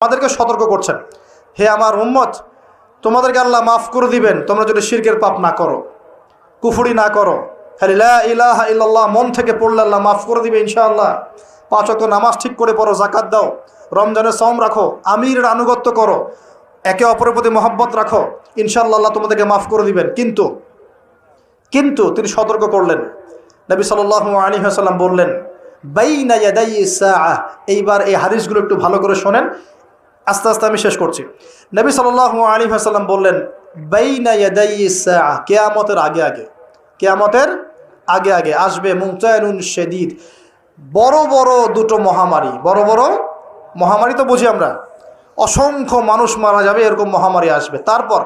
আমাদেরকে সতর্ক করছেন, হে আমার উম্মত, তোমাদেরকে আল্লাহ মাফ করে দিবেন তোমরা যদি শিরকের পাপ না করো, কুফরি না করো, খালি লা ইলাহা ইল্লাল্লাহ মন থেকে পড়লে আল্লাহ মাফ করে দিবে ইনশাআল্লাহ। 5 ওয়াক্ত নামাজ ঠিক করে পড়ো, জাকাত দাও, রমজানের সওম রাখো, আমিরের আনুগত্য করো, একে অপরের প্রতি মহব্বত রাখো, ইনশাআল্লাহ আল্লাহ তোমাদেরকে মাফ করে দিবেন। কিন্তু তিনি সতর্ক করলেন। নবী সাল্লাল্লাহু আলাইহি ওয়াসাল্লাম বললেন, বাইনা ইয়াদাই সাআহ। এইবার এই হাদিসগুলো একটু ভালো করে শোনেন, আস্তে আস্তে আমি শেষ করছি। নবী সাল্লাল্লাহু আলাইহি ওয়াসাল্লাম বললেন, বাইনা ইয়াদাই সাআহ, কিয়ামতের আগে আগে, কিয়ামতের আগে আগে আসবে মুনতায়নুন শাদীদ, বড় বড় দুটো মহামারী। বড় বড় মহামারী তো বুঝি আমরা, অসংখ্য মানুষ মারা যাবে, এরকম মহামারী আসবে। তারপর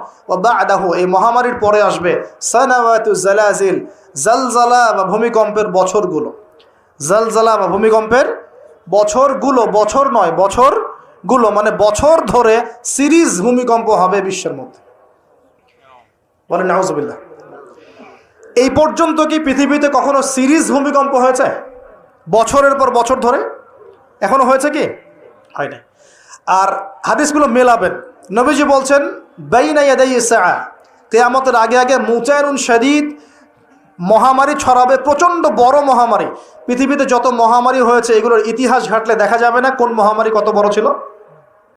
বাদাহু, এই মহামারীর পরে আসবে সানাওয়াতু জালাজিল, জালজালা বা ভূমিকম্পের বছরগুলো। জালজালা বা ভূমিকম্পের বছরগুলো, বছর নয় বছরগুলো, মানে বছর ধরে সিরিজ ভূমিকম্প হবে বিশ্বের মধ্যে। বলেন নাউজুবিল্লাহ। এই পর্যন্ত কি পৃথিবীতে কখনো সিরিজ ভূমিকম্প হয়েছে বছরের পর বছর ধরে? এখনো হয়েছে কি? হয়নি। আর হাদিসগুলো মেলাবেন। নবীজি বলছেন বাইনা ইয়াদাই সাআহ, কিয়ামতের আগে আগে মুনতায়নুন শাদীদ, মহামারী ছড়াবে, প্রচণ্ড বড় মহামারী। পৃথিবীতে যত মহামারী হয়েছে এগুলোর ইতিহাস ঘাটলে দেখা যাবে না কোন মহামারী কত বড় ছিল।